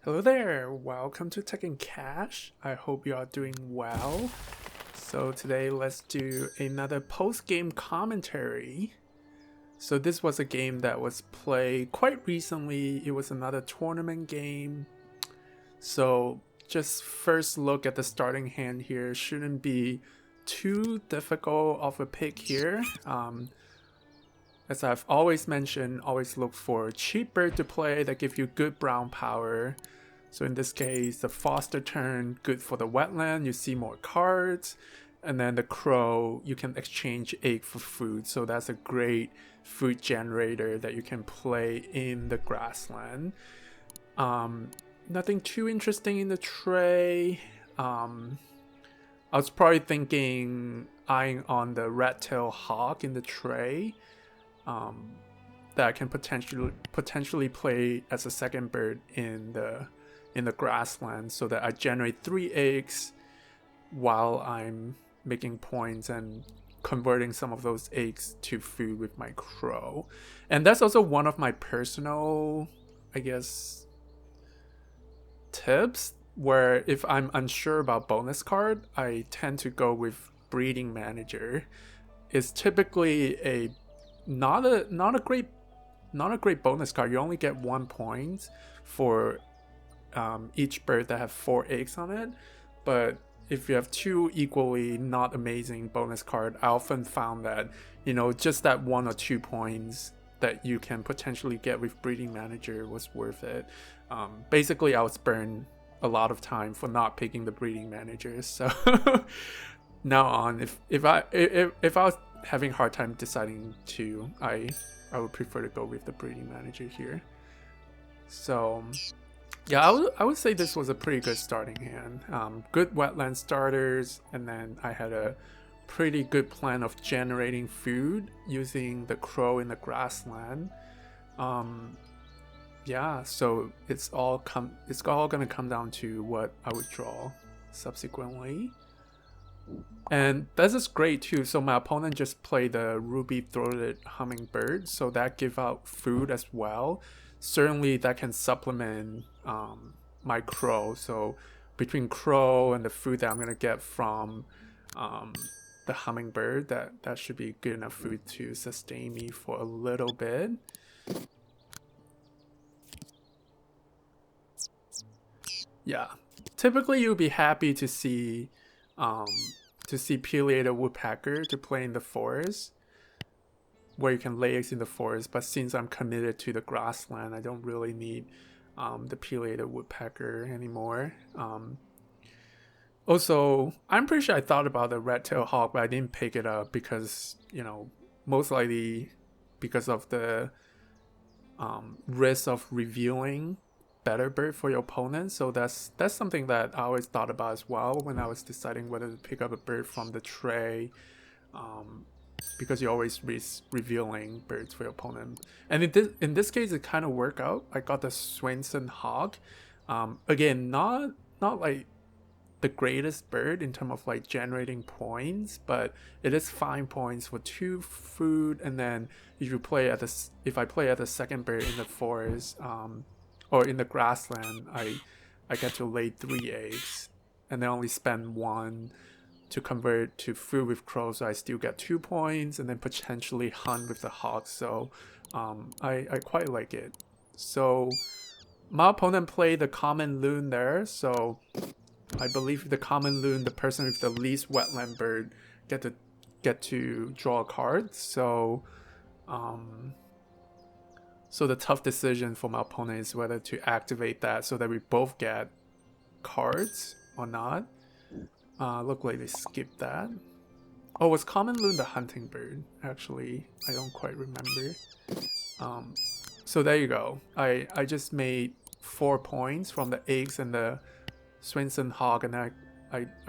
Hello there, welcome to Tech and Cash. I hope you are doing well. So today let's do another post-game commentary. So this was a game that was played quite recently. It was another tournament game. So just first look at the starting hand here. Shouldn't be too difficult of a pick here. As I've always mentioned, always look for a cheap bird to play that give you good brown power. So in this case, the foster turn, good for the wetland, you see more cards. And then the crow, you can exchange egg for food. So that's a great food generator that you can play in the grassland. Nothing too interesting in the tray. I was probably thinking eyeing on the red-tailed hawk in the tray. That can potentially play as a second bird in the grassland, so that I generate 3 eggs while I'm making points and converting some of those eggs to food with my crow. And that's also one of my personal, I guess, tips, where if I'm unsure about bonus card, I tend to go with breeding manager. It's typically a not a great bonus card. You only get 1 point for each bird that have 4 eggs on it. But if you have 2 equally not amazing bonus card, I often found that, you know, just that 1 or 2 points that you can potentially get with breeding manager was worth it. Basically, I was burned a lot of time for not picking the breeding manager. So now on, if I was having a hard time deciding to, I would prefer to go with the breeding manager here. So yeah, I would say this was a pretty good starting hand. Good wetland starters, and then I had a pretty good plan of generating food using the crow in the grassland. Yeah, so it's all gonna come down to what I would draw subsequently. And this is great too. So my opponent just played the ruby-throated hummingbird, so that give out food as well. Certainly that can supplement my crow. So between crow and the food that I'm gonna get from the hummingbird, that should be good enough food to sustain me for a little bit. Yeah, typically you'll be happy to see pileated woodpecker to play in the forest, where you can lay eggs in the forest. But since I'm committed to the grassland, I don't really need the pileated woodpecker anymore. Also, I'm pretty sure I thought about the red-tailed hawk, but I didn't pick it up because, you know, most likely because of the risk of revealing better bird for your opponent. So that's something that I always thought about as well when I was deciding whether to pick up a bird from the tray, because you always risk revealing birds for your opponent. And in this case, it kind of worked out. I got the Wingspan hawk. Again, not like the greatest bird in terms of like generating points, but it is 5 points for 2 food. And then if I play at the second bird in the forest, or in the grassland, I get to lay 3 eggs, and then only spend 1 to convert to food with crow, so I still get 2 points, and then potentially hunt with the hawk. So I quite like it. So my opponent played the common loon there, so I believe the common loon, the person with the least wetland bird, get to draw a card. So so the tough decision for my opponent is whether to activate that so that we both get cards or not. Look like they skipped that. Oh, was common loon the hunting bird? Actually, I don't quite remember. So there you go. I just made 4 points from the eggs and the Wingspan hawk, and I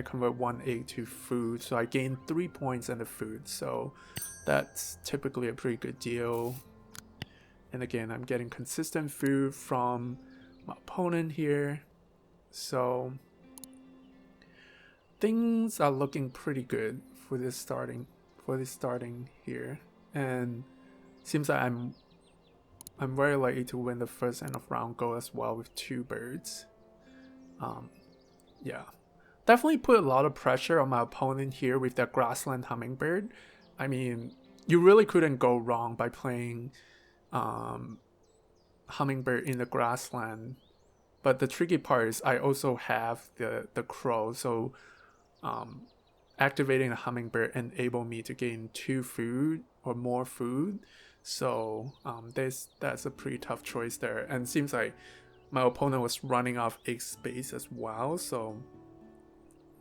convert 1 egg to food, so I gain 3 points in the food. So that's typically a pretty good deal. And again, I'm getting consistent food from my opponent here. So things are looking pretty good for this starting here. And seems like I'm I'm very likely to win the first end of round go as well with 2 birds. Yeah, definitely put a lot of pressure on my opponent here with that grassland hummingbird. I mean, you really couldn't go wrong by playing hummingbird in the grassland. But the tricky part is I also have the crow, so activating a hummingbird enable me to gain 2 food or more food. So that's a pretty tough choice there. And it seems like my opponent was running off egg space as well, so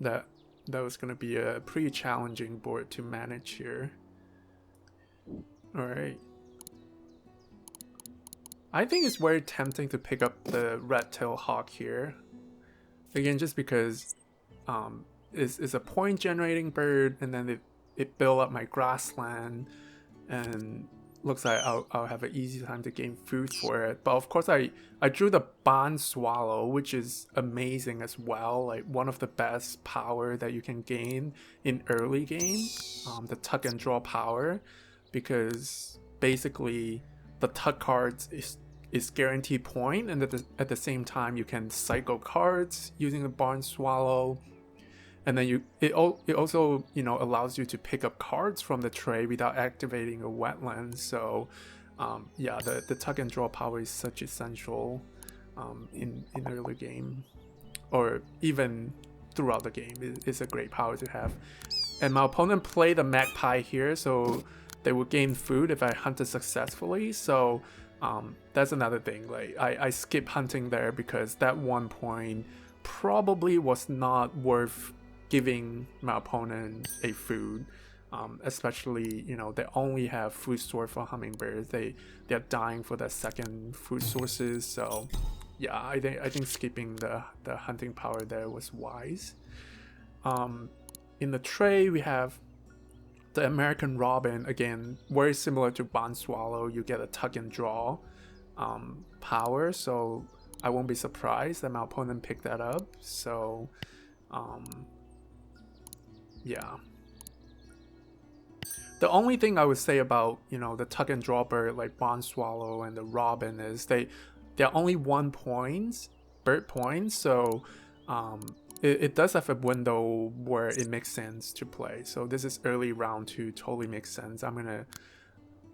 that was going to be a pretty challenging board to manage here. Alright. I think it's very tempting to pick up the red-tailed hawk here. Again, just because it's a point generating bird, and then it built up my grassland, and looks like I'll have an easy time to gain food for it. But of course I drew the barn swallow, which is amazing as well, like one of the best power that you can gain in early game, the tuck and draw power, because basically the tuck cards is guaranteed point, and at the same time you can cycle cards using the barn swallow. And then it also, you know, allows you to pick up cards from the tray without activating a wetland. So yeah, the tuck and draw power is such essential in early game, or even throughout the game. It's a great power to have. And my opponent played the magpie here, so they will gain food if I hunted successfully. So that's another thing. Like I skip hunting there because that 1 point probably was not worth giving my opponent a food, especially, you know, they only have food source for hummingbirds. They're dying for their second food sources. So yeah, I think skipping the hunting power there was wise. In the tray we have the American Robin, again very similar to barn swallow. You get a tuck and draw power, so I won't be surprised that my opponent picked that up. So yeah. The only thing I would say about, you know, the tuck and draw bird like barn swallow and the robin is they're only 1 point, bird points, so it does have a window where it makes sense to play. So this is early round 2, totally makes sense. I'm gonna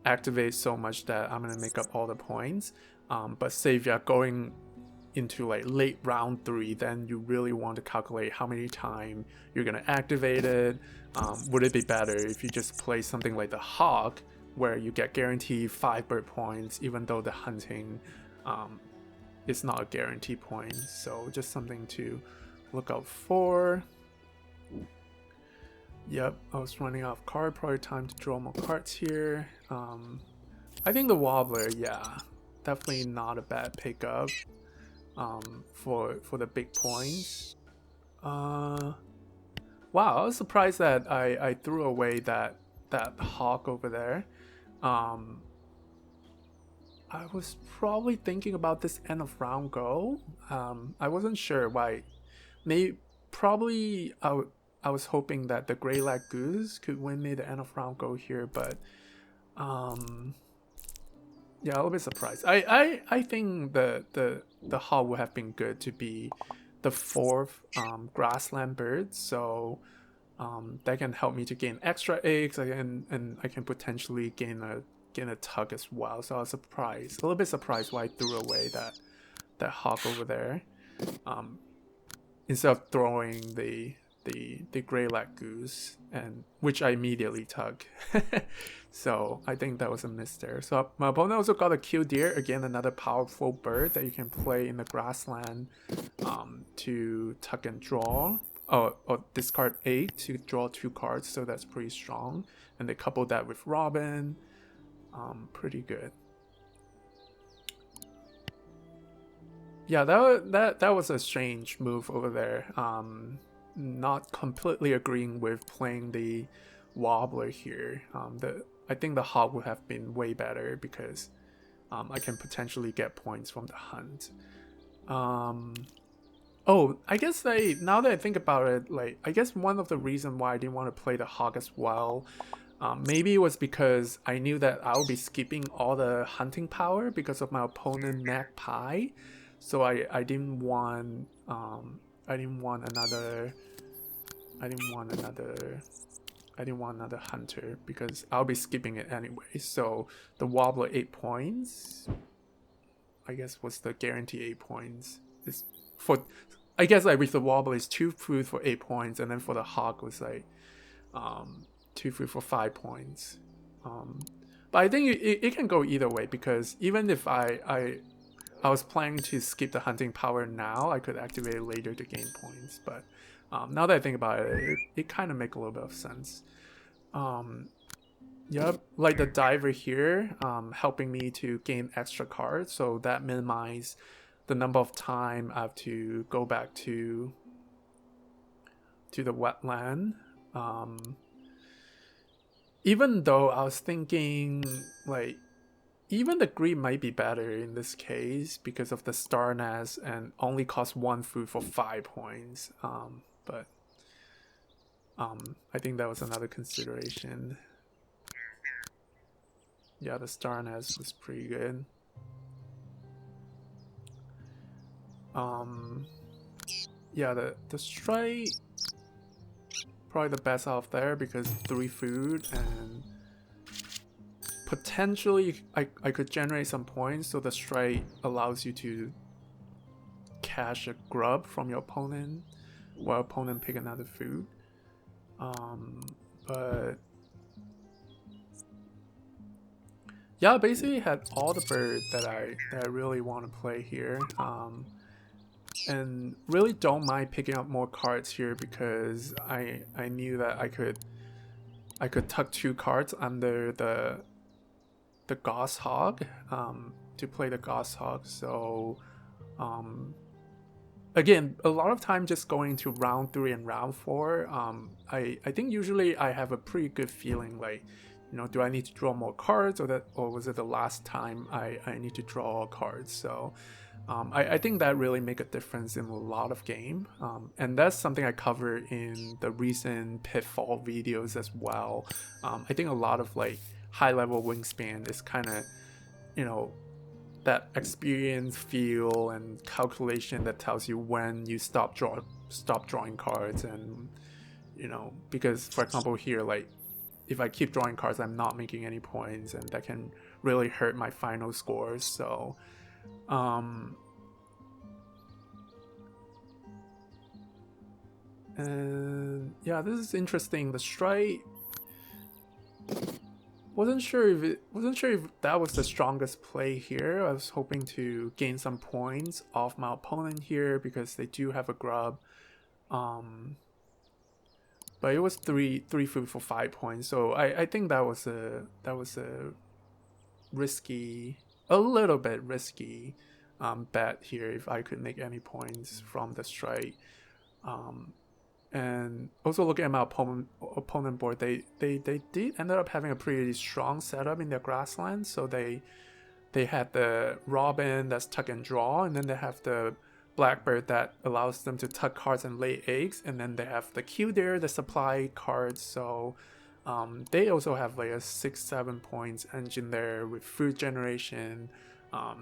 activate so much that I'm gonna make up all the points. But say if you're going into like late round 3, then you really want to calculate how many times you're gonna activate it. Would it be better if you just play something like the hawk, where you get guaranteed 5 bird points, even though the hunting is not a guaranteed point? So just something to look out for. Yep, I was running out of card, probably time to draw more cards here. I think the wobbler, yeah, definitely not a bad pickup for the big points. Wow, I was surprised that I threw away that hawk over there. I was probably thinking about this end of round go. I wasn't sure why. Probably I was hoping that the gray lag goose could win me the end of round go here, but yeah, a little bit surprised. I think the hawk would have been good to be the 4th grassland bird, so that can help me to gain extra eggs, and I can potentially gain a tuck as well. So I was surprised, a little bit surprised why I threw away that hawk over there, instead of throwing the gray lag goose, and which I immediately tuck. So I think that was a miss there. So my opponent also got a killdeer, again another powerful bird that you can play in the grassland to tuck and draw, or discard 8 to draw 2 cards. So that's pretty strong, and they couple that with Robin. Pretty good. Yeah, that was a strange move over there. Not completely agreeing with playing the wobbler here. I think the hawk would have been way better because I can potentially get points from the hunt. Oh, I guess now that I think about it, like I guess one of the reasons why I didn't want to play the hawk as well Maybe it was because I knew that I'll be skipping all the hunting power because of my opponent magpie, so I didn't want another hunter because I'll be skipping it anyway. So the wobbler 8 points, I guess, was the guarantee 8 points. Is for, I guess, like with the wobbler is 2 food for 8 points, and then for the hawk was like 2 food for 5 points. But I think it can go either way, because even if I was planning to skip the hunting power now, I could activate it later to gain points. But now that I think about it, it kind of makes a little bit of sense. Yep, like the diver here, helping me to gain extra cards, so that minimizes the number of time I have to go back to the wetland. Even though I was thinking, like, even the green might be better in this case because of the star nest and only cost 1 food for 5 points. But I think that was another consideration. Yeah, the star nest was pretty good. Yeah, the strike probably the best out of there because 3 food, and potentially I could generate some points, so the strike allows you to cash a grub from your opponent while opponent pick another food. But yeah, basically had all the bird that I really want to play here. And really don't mind picking up more cards here because I knew that I could tuck 2 cards under the Goshawk to play the Goshawk. So again, a lot of time just going to round 3 and round 4. I think usually I have a pretty good feeling, like, you know, do I need to draw more cards, or was it the last time I need to draw cards? So I think that really make a difference in a lot of game, and that's something I covered in the recent Pitfall videos as well. I think a lot of like high-level Wingspan is kind of, you know, that experience, feel, and calculation that tells you when you stop drawing cards, and you know, because for example here, like if I keep drawing cards, I'm not making any points, and that can really hurt my final scores. So and yeah, this is interesting. The strike, wasn't sure if that was the strongest play here. I was hoping to gain some points off my opponent here because they do have a grub. But it was three food for 5 points, so I think that was a risky, a little bit risky bet here if I could make any points from the strike. And also looking at my opponent board, they did end up having a pretty strong setup in their grassland. So they had the robin that's tuck and draw, and then they have the blackbird that allows them to tuck cards and lay eggs, and then they have the Q there, the supply cards. So they also have like a 6-7 points engine there with food generation.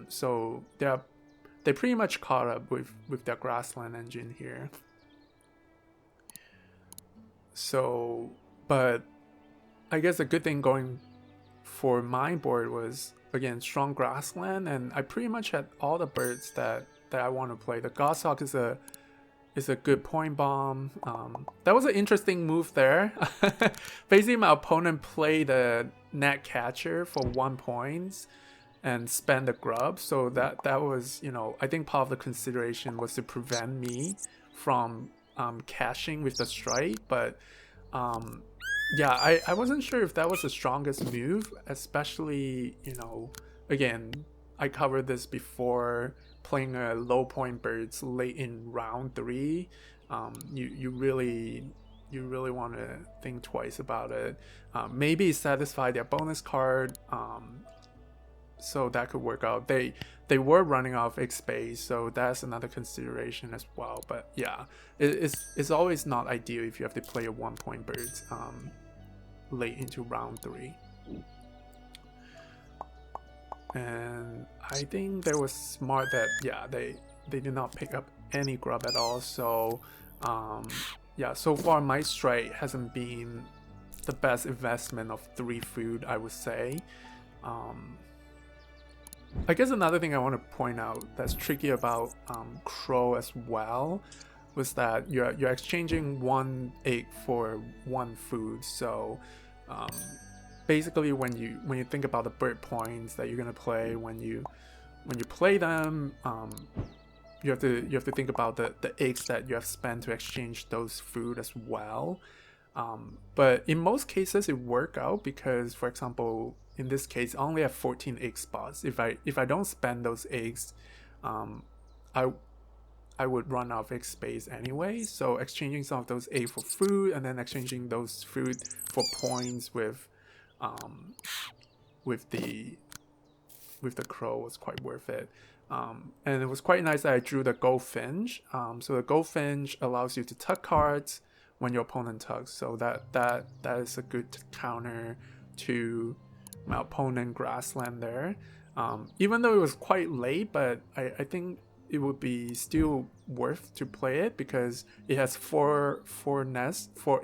So they pretty much caught up with their grassland engine here. So, but I guess a good thing going for my board was, again, strong grassland, and I pretty much had all the birds that I want to play. The Goshawk is a good point bomb. That was an interesting move there. Basically, my opponent played the Gnat Catcher for 1 point and spend the grub. So that was, you know, I think part of the consideration was to prevent me from cashing with the strike. But yeah, I wasn't sure if that was the strongest move, especially, you know, again, I covered this before, playing a low point birds late in round 3. You really want to think twice about it. Maybe satisfy their bonus card, so that could work out. They were running off X space, so that's another consideration as well. But yeah, it's always not ideal if you have to play a 1 point birds. late into round 3. And I think they were smart that, yeah, they did not pick up any grub at all. So yeah, so far my strike hasn't been the best investment of 3 food, I would say. I guess another thing I want to point out that's tricky about crow as well was that you're exchanging 1 egg for 1 food. So basically when you think about the bird points that you're gonna play, when you play them, you have to think about the eggs that you have spent to exchange those food as well. But in most cases it work out because, for example, in this case, I only have 14 egg spots. If I don't spend those eggs, I would run out of egg space anyway. So exchanging some of those eggs for food and then exchanging those food for points with the crow was quite worth it. And it was quite nice that I drew the goldfinch. So the goldfinch allows you to tug cards when your opponent tugs. So that is a good counter to my opponent grassland there. Even though it was quite late, but I think it would be still worth to play it because it has 4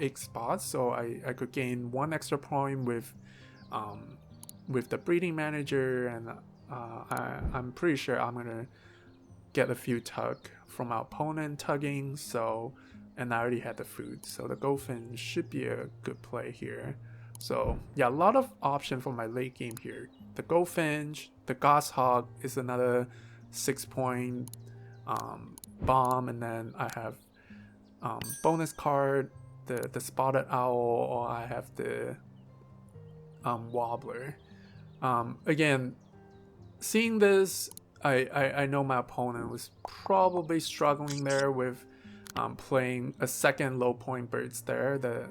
egg spots. So I could gain 1 extra point with the breeding manager, and I'm pretty sure I'm gonna get a few tug from our opponent tugging. So, and I already had the food, so the goldfinch should be a good play here. So yeah, a lot of option for my late game here. The goldfinch, the goshawk is another 6-point bomb, and then I have bonus card, the spotted owl, or I have the wobbler. Again, seeing this, I know my opponent was probably struggling there with playing a second low point birds there, the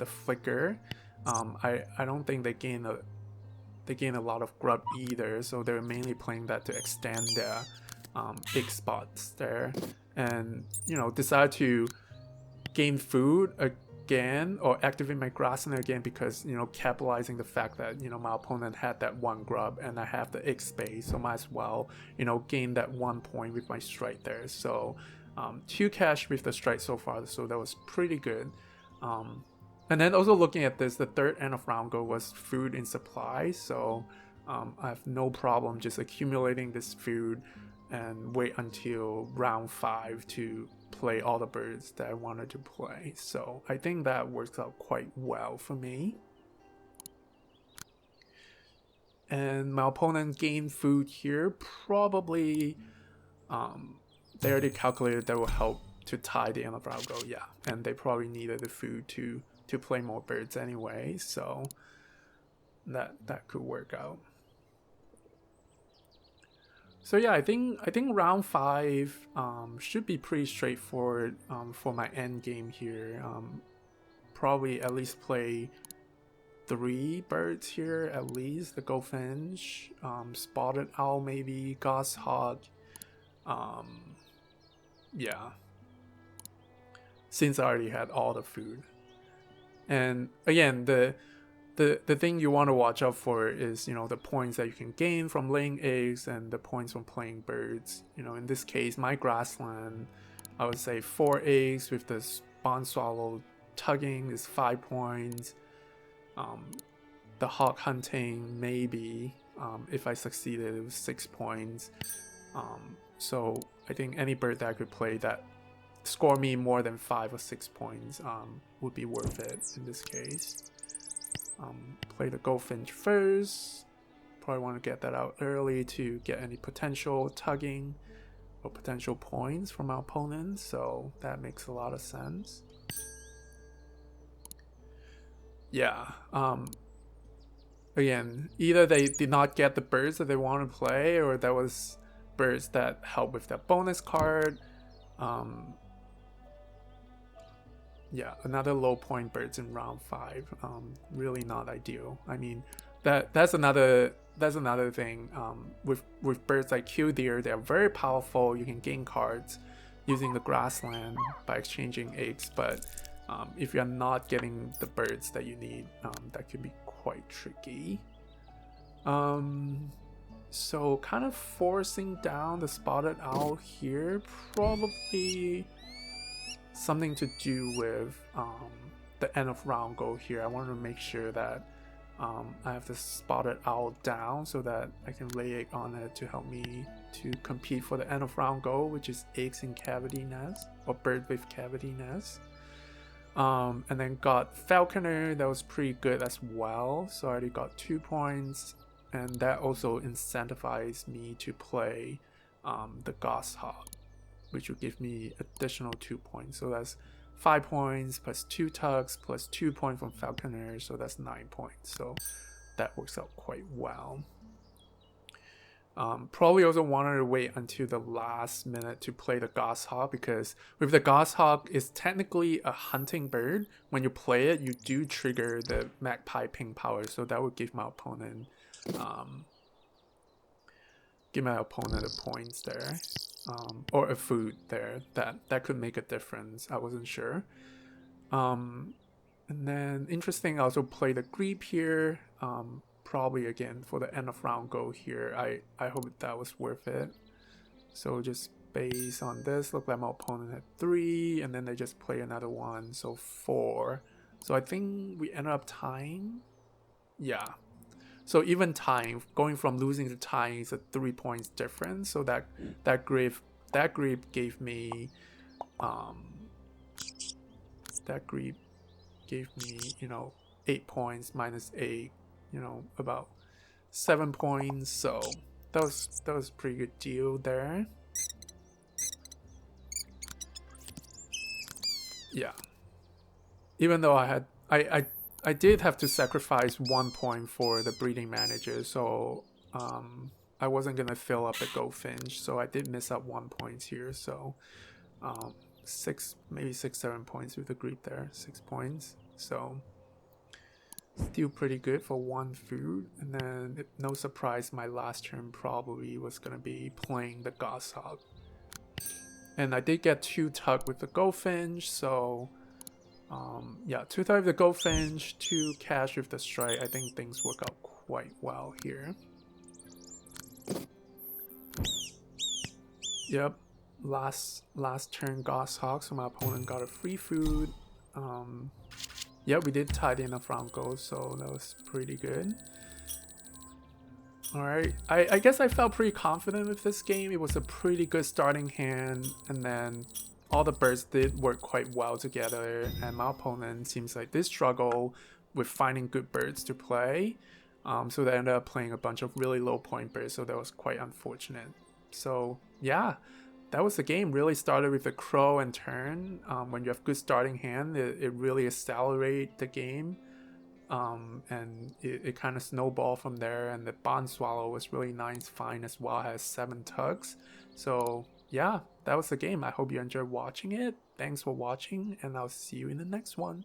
flicker. I don't think they gain a lot of grub either, so they're mainly playing that to extend their egg spots there, and decide to gain food again or activate my grassland again because capitalizing the fact that my opponent had that 1 grub and I have the egg space, so might as well gain that 1 point with my strike there. So 2 cash with the strike so far, so that was pretty good. And then also looking at this, the 3rd end of round goal was food in supply, so I have no problem just accumulating this food and wait until round 5 to play all the birds that I wanted to play. So I think that works out quite well for me. And my opponent gained food here. Probably they already calculated that will help to tie the end of round goal. Yeah, and they probably needed the food to play more birds anyway, so that could work out. So yeah, I think round 5 should be pretty straightforward for my end game here. Probably at least play 3 birds here at least. The goldfinch, spotted owl maybe, goshawk. Yeah, since I already had all the food. And again, the thing you want to watch out for is the points that you can gain from laying eggs and the points from playing birds. In this case, my grassland, I would say 4 eggs with the spawn swallow tugging is 5 points. The hawk hunting maybe if I succeeded it was 6 points. So I think any bird that I could play that score me more than 5 or 6 points would be worth it in this case. Play the goldfinch first. Probably want to get that out early to get any potential tugging or potential points from our opponents, so that makes a lot of sense. Yeah, again, either they did not get the birds that they want to play, or there was birds that help with that bonus card. Yeah, another low point birds in round 5. Really not ideal. I mean, that's another thing. With birds like Killdeer, they're very powerful. You can gain cards using the grassland by exchanging eggs, but if you're not getting the birds that you need, that could be quite tricky. So kind of forcing down the spotted owl here, probably something to do with the end of round goal here. I want to make sure that I have the spotted owl down so that I can lay egg on it to help me to compete for the end of round goal, which is eggs in cavity nest, or bird with cavity nest. And then got falconer, that was pretty good as well, so I already got 2 points, and that also incentivized me to play the goshawk, which will give me additional 2 points. So that's 5 points plus 2 tugs plus 2 points from falconer, so that's 9 points. So that works out quite well. Probably also wanted to wait until the last minute to play the goshawk, because with the goshawk, it's technically a hunting bird. When you play it, you do trigger the magpie ping power, so that would give my opponent the points there, or a food there. That could make a difference. I wasn't sure. And then interesting, I also play the creep here. Probably again for the end of round goal here. I hope that was worth it. So just based on this, look like my opponent had 3, and then they just play another one, so 4. So I think we ended up tying. Yeah. So even tying, going from losing to tying is a 3 points difference. So that grip gave me you know, 8 points minus 8, you know, about 7 points. So that was a pretty good deal there. Yeah. Even though I did have to sacrifice 1 point for the breeding manager, so I wasn't gonna fill up the goldfinch, so I did miss out 1 point here. So maybe 6-7 points with the group there, 6 points. So still pretty good for 1 food. And then no surprise, my last turn probably was gonna be playing the goshawk, and I did get 2 tug with the goldfinch. So yeah, 2 tug with the goldfinch, 2 cash with the strike. I think things work out quite well here. Yep, last turn goshawk, so my opponent got a free food. Yeah, we did tie the end of round goal, so that was pretty good. Alright, I guess I felt pretty confident with this game. It was a pretty good starting hand, and then all the birds did work quite well together, and my opponent seems like they struggle with finding good birds to play. So they ended up playing a bunch of really low point birds, so that was quite unfortunate. So yeah, that was the game. Really started with the crow and turn. When you have good starting hand, it really accelerate the game, and it kind of snowballed from there. And the bond swallow was really nice, fine as well, has 7 tugs. So yeah, that was the game. I hope you enjoyed watching it. Thanks for watching, and I'll see you in the next one.